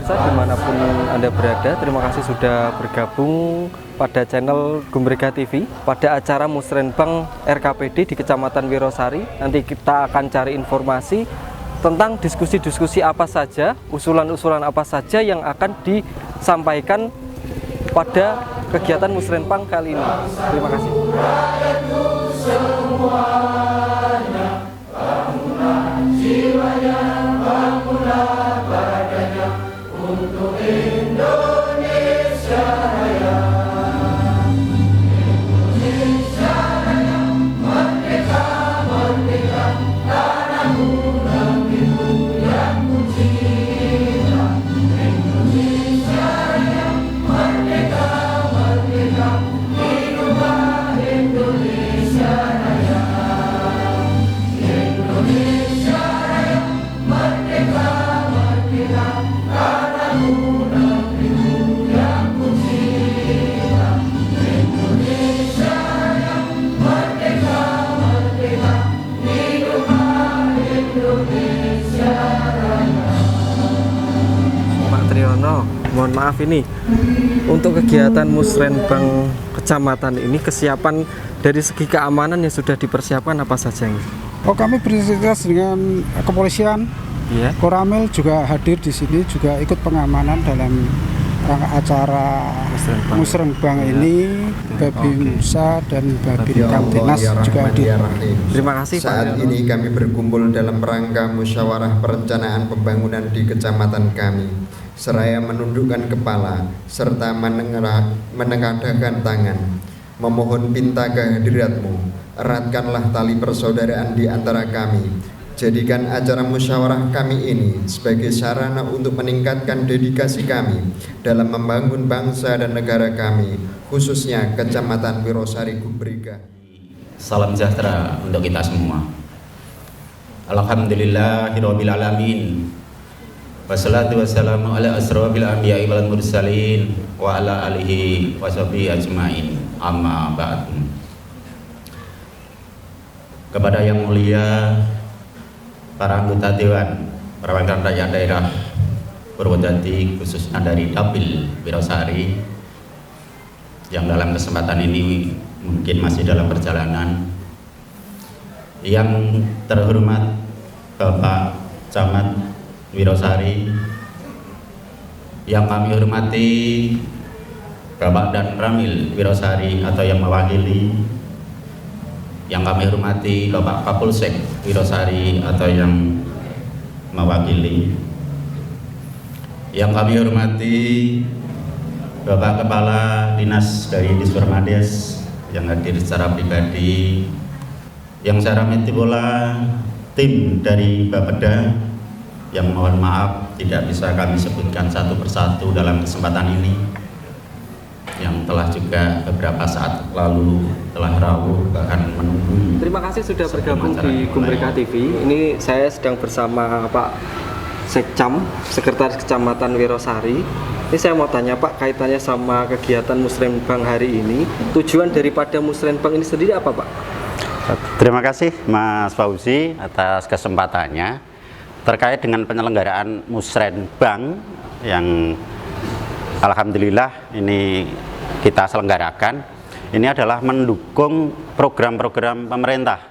pemirsa dimanapun Anda berada, terima kasih sudah bergabung pada channel Gumbrega TV pada acara Musrenbang RKPD di Kecamatan Wirosari. Nanti kita akan cari informasi tentang diskusi-diskusi apa saja, usulan-usulan apa saja yang akan disampaikan pada kegiatan Musrenbang kali ini. Terima kasih. Untuk Indonesia Raya, Indonesia Raya, merdeka, merdeka, tanahku negeriku yang ku cinta. Indonesia Raya, merdeka, merdeka, hiduplah Indonesia Raya. Indonesia Raya, merdeka, merdeka, tanahku negeriku yang ku cinta. Indonesia Raya, merdeka, merdeka, hiduplah Indonesia Raya. Pak Triyono, mohon maaf ini untuk kegiatan Musrenbang Kecamatan ini kesiapan dari segi keamanan yang sudah dipersiapkan apa saja ini? Oh, kami berintegrasi dengan kepolisian. Iya. Koramil juga hadir di sini, juga ikut pengamanan dalam rangka acara Musrenbang ini. Babinsa dan Babin Kamtinas juga hadir. Terima kasih Pak. Saat ini kami berkumpul dalam rangka musyawarah perencanaan pembangunan di kecamatan kami. Seraya menundukkan kepala serta menengadahkan tangan, memohon pinta kehadiratmu. Eratkanlah tali persaudaraan di antara kami. Jadikan acara musyawarah kami ini sebagai sarana untuk meningkatkan dedikasi kami dalam membangun bangsa dan negara kami, khususnya Kecamatan Wirosari Gumbrega. Salam sejahtera untuk kita semua. Alhamdulillahirabbil alamin. Wassalatu wassalamu ala asrofil anbiya'i wal mursalin wa ala alihi washabihi ajmain. Amma ba'du. Kepada yang mulia para anggota Dewan Perwakilan Rakyat Daerah Purwodadi, khususnya dari Dapil Wirosari yang dalam kesempatan ini mungkin masih dalam perjalanan. Yang terhormat Bapak Camat Wirosari, yang kami hormati Bapak dan Ramil Wirosari atau yang mewakili, yang kami hormati Bapak Kapolsek Wirosari atau yang mewakili, yang kami hormati Bapak Kepala Dinas dari Dispermades yang hadir secara pribadi, yang saya hormati pula tim dari Bapeda yang mohon maaf tidak bisa kami sebutkan satu persatu dalam kesempatan ini, yang telah juga beberapa saat lalu telah rawuh bahkan menunggu. Terima kasih sudah bergabung di Gumbrega TV. Ini saya sedang bersama Pak Sekcam, Sekretaris Kecamatan Wirosari. Ini saya mau tanya Pak, kaitannya sama kegiatan Musrenbang hari ini. Tujuan daripada Musrenbang ini sendiri apa Pak? Terima kasih Mas Fauzi atas kesempatannya terkait dengan penyelenggaraan Musrenbang yang alhamdulillah ini kita selenggarakan. Ini adalah mendukung program-program pemerintah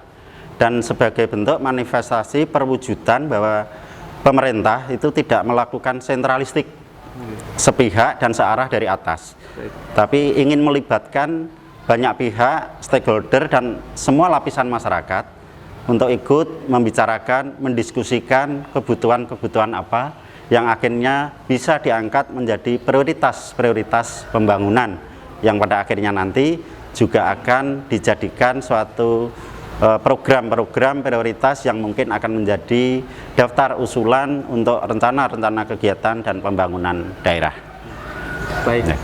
dan sebagai bentuk manifestasi perwujudan bahwa pemerintah itu tidak melakukan sentralistik sepihak dan searah dari atas, tapi ingin melibatkan banyak pihak, stakeholder dan semua lapisan masyarakat untuk ikut membicarakan, mendiskusikan kebutuhan-kebutuhan apa yang akhirnya bisa diangkat menjadi prioritas pembangunan yang pada akhirnya nanti juga akan dijadikan suatu program-program prioritas yang mungkin akan menjadi daftar usulan untuk rencana-rencana kegiatan dan pembangunan daerah. Baik. Ya.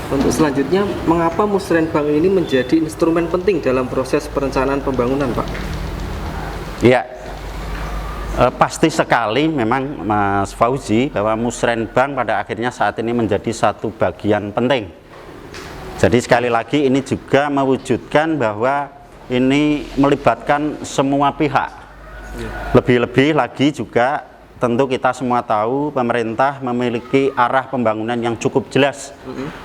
Untuk selanjutnya, mengapa Musrenbang ini menjadi instrumen penting dalam proses perencanaan pembangunan, Pak? Ya, pasti sekali memang Mas Fauzi bahwa Musrenbang pada akhirnya saat ini menjadi satu bagian penting. Jadi sekali lagi ini juga mewujudkan bahwa ini melibatkan semua pihak. Lebih-lebih lagi juga tentu kita semua tahu pemerintah memiliki arah pembangunan yang cukup jelas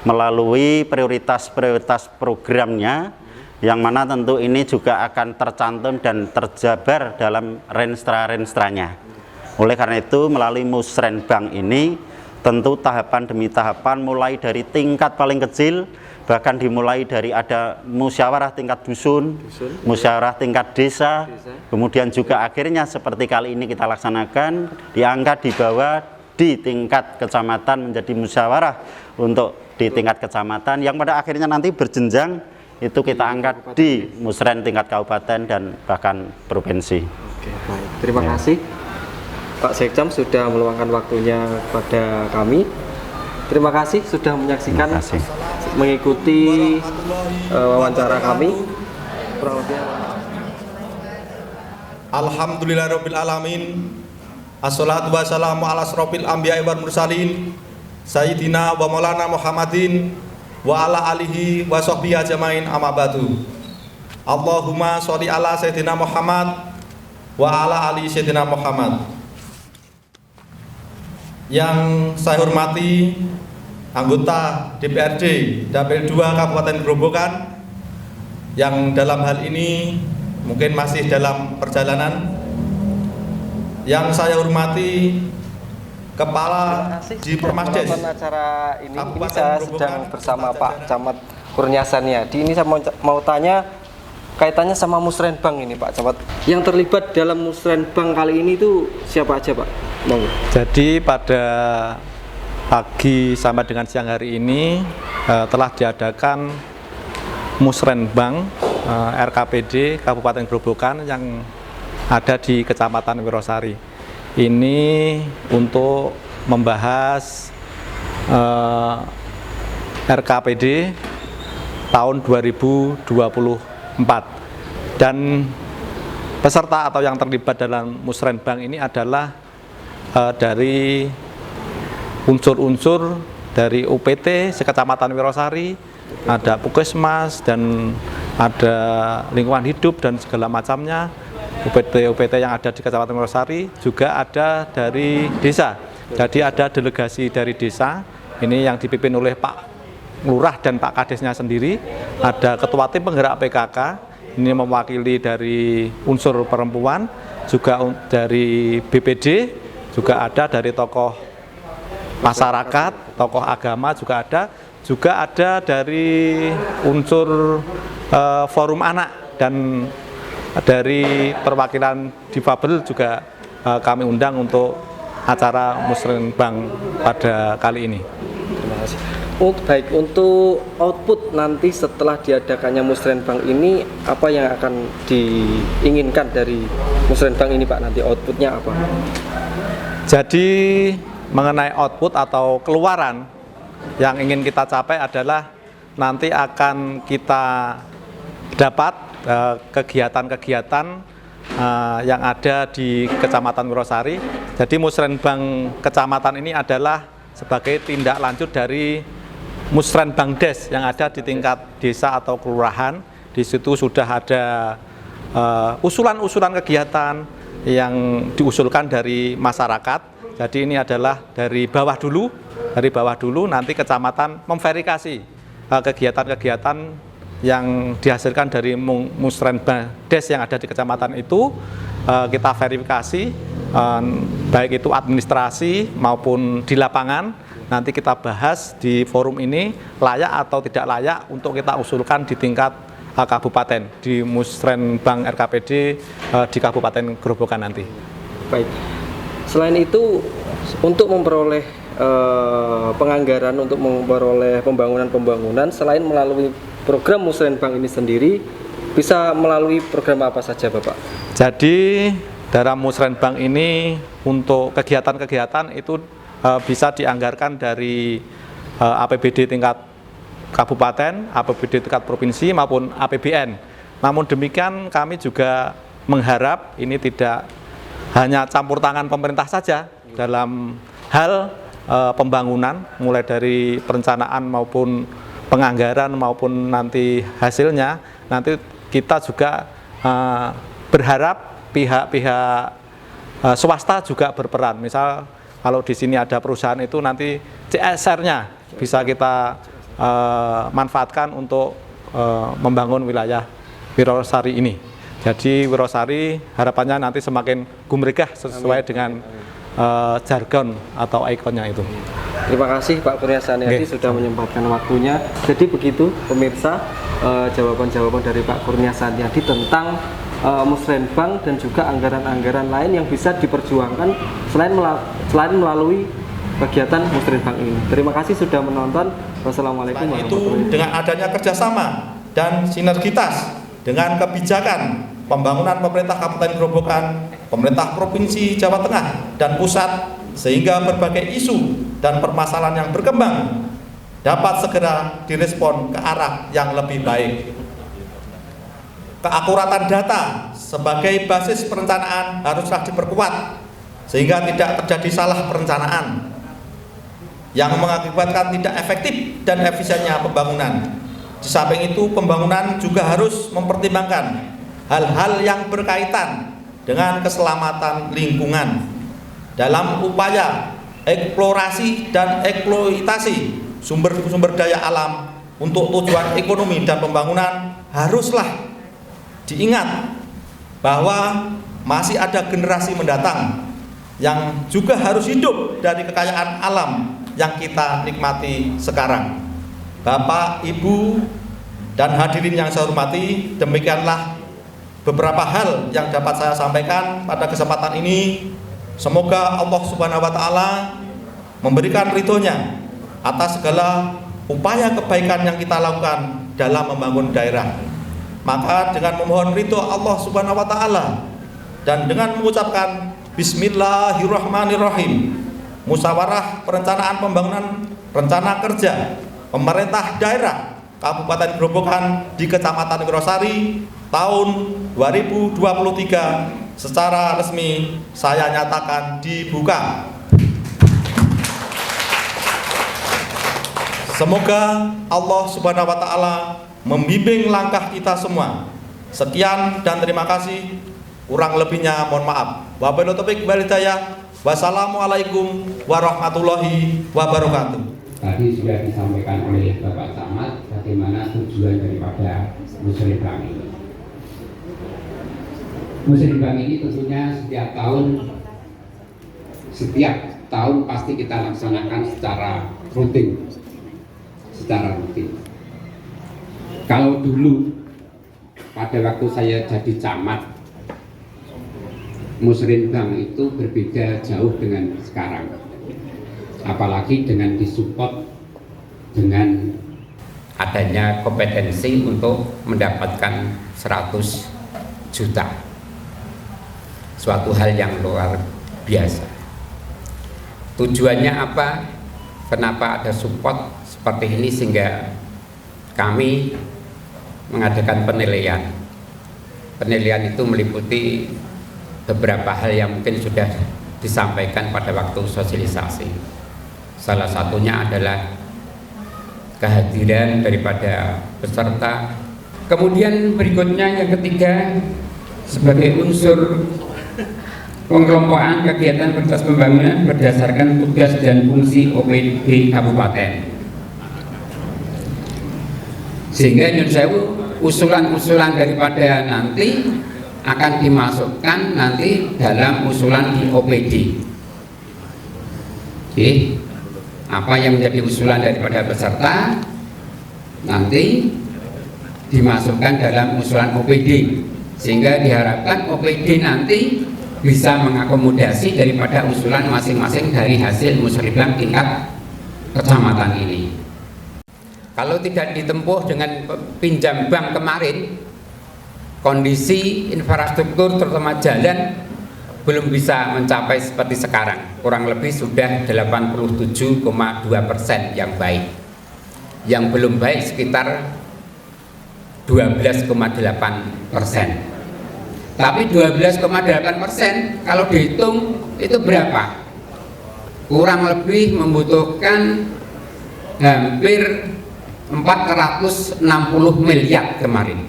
melalui prioritas-prioritas programnya, yang mana tentu ini juga akan tercantum dan terjabar dalam renstra-renstranya. Oleh karena itu, melalui Musrenbang ini tentu tahapan demi tahapan, mulai dari tingkat paling kecil, bahkan dimulai dari ada musyawarah tingkat dusun, musyawarah tingkat desa, kemudian juga akhirnya seperti kali ini kita laksanakan, diangkat di bawah di tingkat kecamatan menjadi musyawarah untuk di tingkat kecamatan, yang pada akhirnya nanti berjenjang itu kita angkat di musren tingkat kabupaten dan bahkan provinsi. Oke, baik. Terima kasih Pak Sekcam sudah meluangkan waktunya kepada kami. Terima kasih sudah menyaksikan, mengikuti wawancara kami. Alhamdulillahirabbil alamin. Assalatu wassalamu ala asrofil anbiya'i wal mursalin sayyidina wa maulana Muhammadin wa ala alihi wa sahbihi ajmain, amma ba'du. Allahumma sholli ala sayyidina Muhammad wa ala ali sayyidina Muhammad. Yang saya hormati anggota DPRD Dapil 2 Kabupaten Grobogan, yang dalam hal ini mungkin masih dalam perjalanan. Yang saya hormati Kepala di Permasdes. Acara ini saya sedang bersama Pak Camat Kurniasannya. Ini saya mau tanya kaitannya sama Musrenbang ini Pak Camat. Yang terlibat dalam Musrenbang kali ini itu siapa aja Pak? Jadi pada pagi sampai dengan siang hari ini telah diadakan Musrenbang RKPD Kabupaten Grobogan yang ada di Kecamatan Wirosari. Ini untuk membahas RKPD tahun 2024, dan peserta atau yang terlibat dalam Musrenbang ini adalah dari unsur-unsur dari UPT sekecamatan Wirosari, ada Puskesmas dan ada lingkungan hidup dan segala macamnya. UPT yang ada di Kecamatan Wirosari juga ada dari desa. Jadi ada delegasi dari desa ini yang dipimpin oleh Pak Lurah dan Pak Kadesnya sendiri. Ada ketua tim penggerak PKK ini mewakili dari unsur perempuan, juga dari BPD, juga ada dari tokoh masyarakat, tokoh agama juga ada dari unsur forum anak, dan dari perwakilan difabel juga kami undang untuk acara Musrenbang pada kali ini. Terima kasih. Baik, untuk output nanti setelah diadakannya Musrenbang ini, apa yang akan diinginkan dari Musrenbang ini Pak? Nanti outputnya apa? Jadi mengenai output atau keluaran yang ingin kita capai adalah nanti akan kita dapat kegiatan-kegiatan yang ada di Kecamatan Wirosari. Jadi Musrenbang Kecamatan ini adalah sebagai tindak lanjut dari Musrenbang Des yang ada di tingkat desa atau kelurahan. Di situ sudah ada usulan-usulan kegiatan yang diusulkan dari masyarakat. Jadi ini adalah dari bawah dulu, nanti kecamatan memverifikasi kegiatan-kegiatan yang dihasilkan dari Musrenbang Des yang ada di kecamatan itu. Kita verifikasi baik itu administrasi maupun di lapangan. Nanti kita bahas di forum ini layak atau tidak layak untuk kita usulkan di tingkat kabupaten, di Musrenbang RKPD di Kabupaten Grobogan nanti. Baik. Selain itu, untuk memperoleh penganggaran, untuk memperoleh pembangunan, selain melalui program Musrenbang ini sendiri, bisa melalui program apa saja Bapak? Jadi dalam Musrenbang ini untuk kegiatan-kegiatan itu bisa dianggarkan dari APBD tingkat kabupaten, APBD tingkat provinsi maupun APBN. Namun demikian kami juga mengharap ini tidak hanya campur tangan pemerintah saja dalam hal pembangunan, mulai dari perencanaan maupun penganggaran maupun nanti hasilnya. Nanti kita juga berharap pihak-pihak swasta juga berperan. Misal kalau di sini ada perusahaan itu nanti CSR-nya bisa kita manfaatkan untuk membangun wilayah Wirosari ini. Jadi Wirosari harapannya nanti semakin gumregah sesuai dengan jargon atau ikonnya itu. Terima kasih Pak Kurnia Saniadi sudah menyempatkan waktunya. Jadi begitu pemirsa, jawaban-jawaban dari Pak Kurnia Saniadi tentang Musrenbang dan juga anggaran-anggaran lain yang bisa diperjuangkan selain melalui kegiatan Musrenbang ini. Terima kasih sudah menonton. Wassalamualaikum warahmatullahi wabarakatuh. Dengan adanya kerjasama dan sinergitas dengan kebijakan pembangunan pemerintah Kabupaten Grobogan, pemerintah Provinsi Jawa Tengah dan pusat, sehingga berbagai isu dan permasalahan yang berkembang dapat segera direspon ke arah yang lebih baik. Keakuratan data sebagai basis perencanaan haruslah diperkuat sehingga tidak terjadi salah perencanaan yang mengakibatkan tidak efektif dan efisiennya pembangunan. Di samping itu, pembangunan juga harus mempertimbangkan hal-hal yang berkaitan dengan keselamatan lingkungan dalam upaya eksplorasi dan eksploitasi sumber-sumber daya alam untuk tujuan ekonomi dan pembangunan. Haruslah diingat bahwa masih ada generasi mendatang yang juga harus hidup dari kekayaan alam yang kita nikmati sekarang. Bapak, Ibu, dan hadirin yang saya hormati, demikianlah beberapa hal yang dapat saya sampaikan pada kesempatan ini. Semoga Allah Subhanahu wa Ta'ala memberikan ridhonya atas segala upaya kebaikan yang kita lakukan dalam membangun daerah. Maka dengan memohon ridho Allah Subhanahu wa Ta'ala dan dengan mengucapkan Bismillahirrahmanirrahim, musyawarah perencanaan pembangunan rencana kerja pemerintah daerah Kabupaten Grobogan di Kecamatan Wirosari tahun 2023 secara resmi saya nyatakan dibuka. Semoga Allah Subhanahu wa Ta'ala membimbing langkah kita semua. Sekian dan terima kasih. Kurang lebihnya mohon maaf. Wabillahi taufiq wal hidayah. Wassalamualaikum warahmatullahi wabarakatuh. Tadi sudah disampaikan oleh Bapak Camat bagaimana tujuan daripada Musrenbang ini. Musrenbang ini tentunya setiap tahun pasti kita laksanakan secara rutin. Kalau dulu pada waktu saya jadi camat, Musrenbang itu berbeda jauh dengan sekarang. Apalagi dengan disupport dengan adanya kompetensi untuk mendapatkan 100 juta, suatu hal yang luar biasa. Tujuannya apa? Kenapa ada support seperti ini? Sehingga kami mengadakan penilaian. Penilaian itu meliputi beberapa hal yang mungkin sudah disampaikan pada waktu sosialisasi. Salah satunya adalah kehadiran daripada peserta. Kemudian berikutnya yang ketiga, sebagai unsur pengelompokan kegiatan prioritas pembangunan berdasarkan tugas dan fungsi OPD Kabupaten. Sehingga nyun sewu, usulan-usulan daripada nanti akan dimasukkan nanti dalam usulan di OPD. Oke. Apa yang menjadi usulan daripada peserta nanti dimasukkan dalam usulan OPD, sehingga diharapkan OPD nanti bisa mengakomodasi daripada usulan masing-masing dari hasil Musrenbang tingkat kecamatan ini. Kalau tidak ditempuh dengan pinjam bank kemarin, kondisi infrastruktur terutama jalan belum bisa mencapai seperti sekarang. Kurang lebih sudah 87,2% yang baik. Yang belum baik sekitar 12,8%. Tapi 12,8% kalau dihitung itu berapa? Kurang lebih membutuhkan hampir 460 miliar kemarin.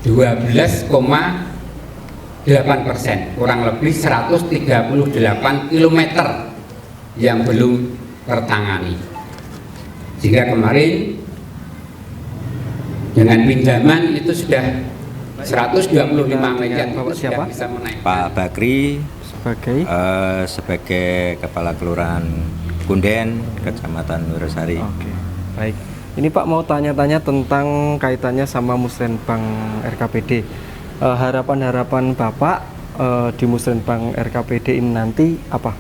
12,8% 8%, kurang lebih 138 km yang belum tertangani. Sehingga kemarin dengan pinjaman itu sudah 125 miliar Bapak itu siapa? sudah bisa menaikkan. Pak Bakri Sebagai sebagai Kepala Kelurahan Kunden, Kecamatan Wirosari. Oke, baik. Ini Pak mau tanya-tanya tentang kaitannya sama Musrenbang RKPD. Harapan-harapan Bapak di Musrenbang RKPD ini nanti apa?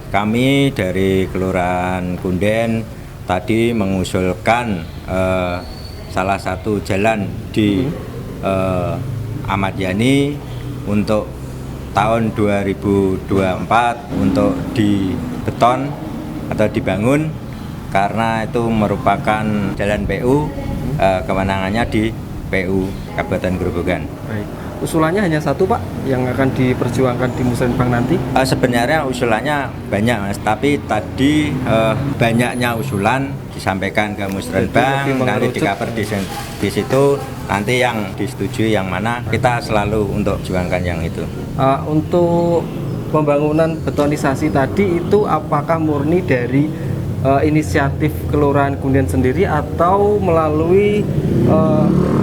Kami dari Kelurahan Kunden tadi mengusulkan salah satu jalan di Ahmad Yani untuk tahun 2024 untuk dibeton atau dibangun, karena itu merupakan jalan PU, kewenangannya di PU Kabupaten Grobogan. Baik. Usulannya hanya satu Pak yang akan diperjuangkan di Musrenbang nanti? Sebenarnya usulannya banyak Mas, tapi tadi banyaknya usulan disampaikan ke Musrenbang, nanti di-cover di situ, nanti yang disetujui yang mana kita selalu untuk juangkan yang itu. Untuk pembangunan betonisasi tadi itu apakah murni dari inisiatif Kelurahan Kunden sendiri atau melalui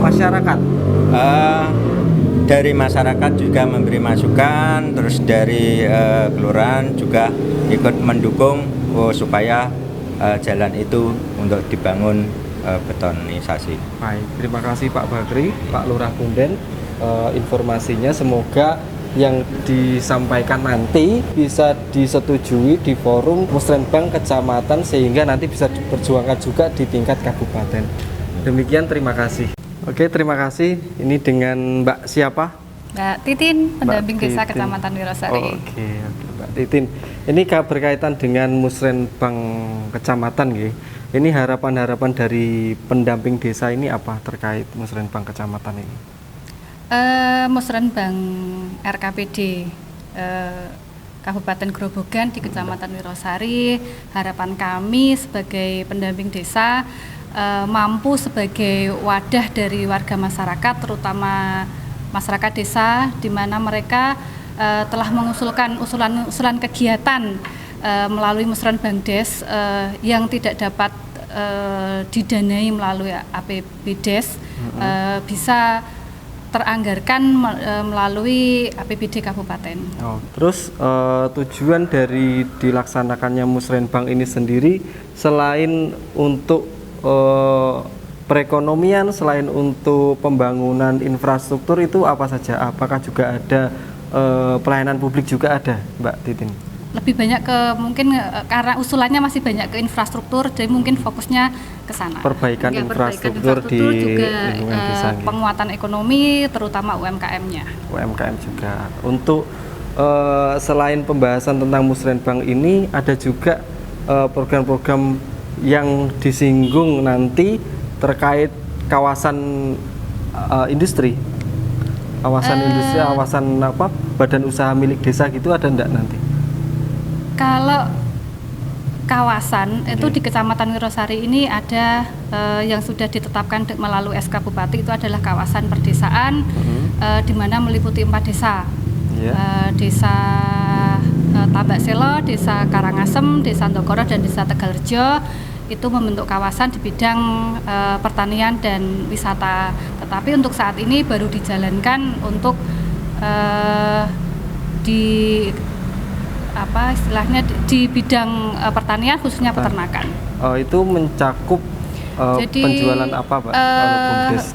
masyarakat? Dari masyarakat juga memberi masukan, terus dari kelurahan juga ikut mendukung supaya jalan itu untuk dibangun betonisasi. Baik, terima kasih Pak Bakri, Pak Lurah Kunden, informasinya. Semoga yang disampaikan nanti bisa disetujui di forum Musrenbang Kecamatan sehingga nanti bisa diperjuangkan juga di tingkat kabupaten. Demikian, terima kasih. Oke, terima kasih. Ini dengan Mbak siapa? Mbak Titin, pendamping Mbak desa Titin. Kecamatan Wirosari. Oke, Mbak Titin. Ini berkaitan dengan Musrenbang Kecamatan, nggih. Ini harapan-harapan dari pendamping desa ini apa terkait Musrenbang Kecamatan ini? Musrenbang RKPD Kabupaten Grobogan di Kecamatan Wirosari, harapan kami sebagai pendamping desa mampu sebagai wadah dari warga masyarakat, terutama masyarakat desa, di mana mereka telah mengusulkan usulan kegiatan melalui Musrenbang Des yang tidak dapat didanai melalui APBDes, bisa teranggarkan melalui APBD Kabupaten. Terus tujuan dari dilaksanakannya Musrenbang ini sendiri selain untuk perekonomian, selain untuk pembangunan infrastruktur itu apa saja? Apakah juga ada pelayanan publik juga ada, Mbak Titin? Lebih banyak ke mungkin karena usulannya masih banyak ke infrastruktur, jadi mungkin fokusnya ke sana. Perbaikan infrastruktur di juga lingkungan desa. Penguatan ekonomi, terutama UMKM-nya. UMKM juga. Untuk selain pembahasan tentang Musrenbang ini, ada juga program-program yang disinggung nanti terkait kawasan industri, kawasan apa, badan usaha milik desa gitu, ada enggak nanti? Kalau kawasan itu di Kecamatan Wirosari ini ada yang sudah ditetapkan melalui SK Bupati, itu adalah kawasan perdesaan di mana meliputi 4 desa. Desa Tambak Selo, Desa Karangasem, Desa Ndogoro, dan Desa Tegalrejo. Itu membentuk kawasan di bidang pertanian dan wisata. Tetapi untuk saat ini baru dijalankan untuk di bidang pertanian, khususnya peternakan. Itu mencakup Jadi, penjualan apa, Pak?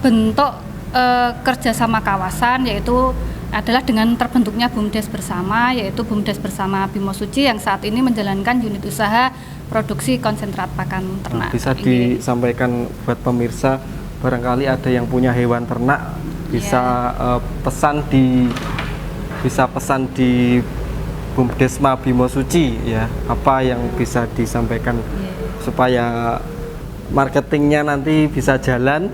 Bentuk kerjasama kawasan yaitu adalah dengan terbentuknya BUMDes bersama, yaitu BUMDes bersama Bimo Suci yang saat ini menjalankan unit usaha produksi konsentrat pakan ternak. Bisa disampaikan buat pemirsa, barangkali ada yang punya hewan ternak, bisa pesan di BUMDesma Bimo Suci, ya, apa yang bisa disampaikan supaya marketingnya nanti bisa jalan,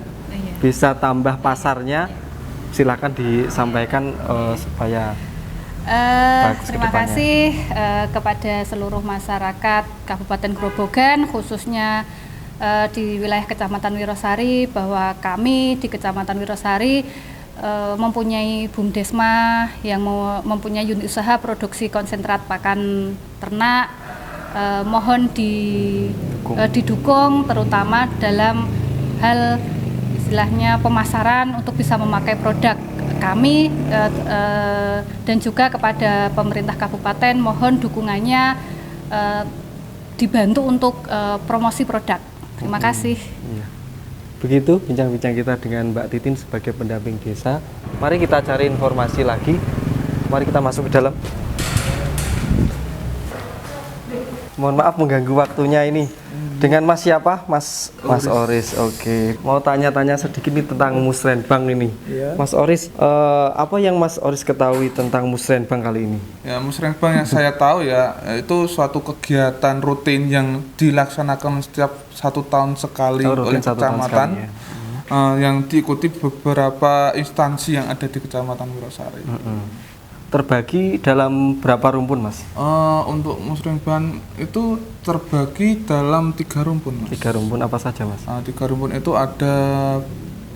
bisa tambah pasarnya. Silakan disampaikan supaya bagus. Terima kasih kepada seluruh masyarakat Kabupaten Grobogan, khususnya di wilayah Kecamatan Wirosari, bahwa kami di Kecamatan Wirosari mempunyai BUMDesma yang mempunyai unit usaha produksi konsentrat pakan ternak, mohon didukung terutama dalam hal istilahnya pemasaran untuk bisa memakai produk kami, dan juga kepada pemerintah kabupaten mohon dukungannya dibantu untuk promosi produk. Terima kasih. Iya. Begitu bincang-bincang kita dengan Mbak Titin sebagai pendamping desa. Mari kita cari informasi lagi. Mari kita masuk ke dalam. Mohon maaf mengganggu waktunya ini. Dengan Mas siapa? Mas Oris. Oke. Mau tanya-tanya sedikit nih tentang Musrenbang ini. Iya. Mas Oris, apa yang Mas Oris ketahui tentang Musrenbang kali ini? Ya, Musrenbang yang saya tahu ya itu suatu kegiatan rutin yang dilaksanakan setiap 1 tahun sekali oleh kecamatan, yang diikuti beberapa instansi yang ada di Kecamatan Wirosari. Terbagi dalam berapa rumpun, Mas? Untuk Musrenbang itu terbagi dalam 3 rumpun, Mas. 3 rumpun apa saja, Mas? 3 rumpun itu ada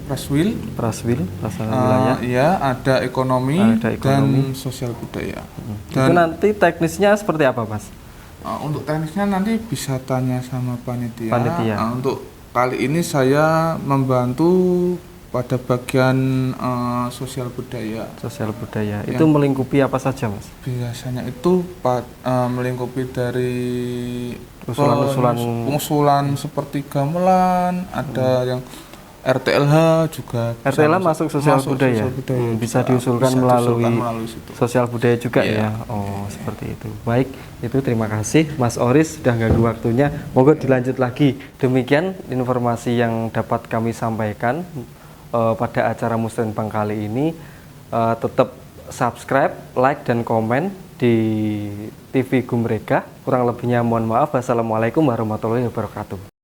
Praswil, pelaksana wilayah. Iya, ada ekonomi, dan sosial budaya. Dan itu nanti teknisnya seperti apa, Mas? Untuk teknisnya nanti bisa tanya sama panitia. Untuk kali ini saya membantu pada bagian sosial budaya. Sosial budaya itu melingkupi apa saja, Mas? Biasanya itu melingkupi dari usulan seperti gamelan, ada yang RTLH juga. RTLH masuk sosial budaya. Bisa diusulkan melalui sosial budaya juga ya. Oh, seperti itu. Baik, itu terima kasih Mas Oris sudah ganggu waktunya. Moga dilanjut lagi. Demikian informasi yang dapat kami sampaikan pada acara Musrenbang kali ini. Tetap subscribe, like, dan komen di TV Gumrega. Kurang lebihnya mohon maaf. Wassalamualaikum warahmatullahi wabarakatuh.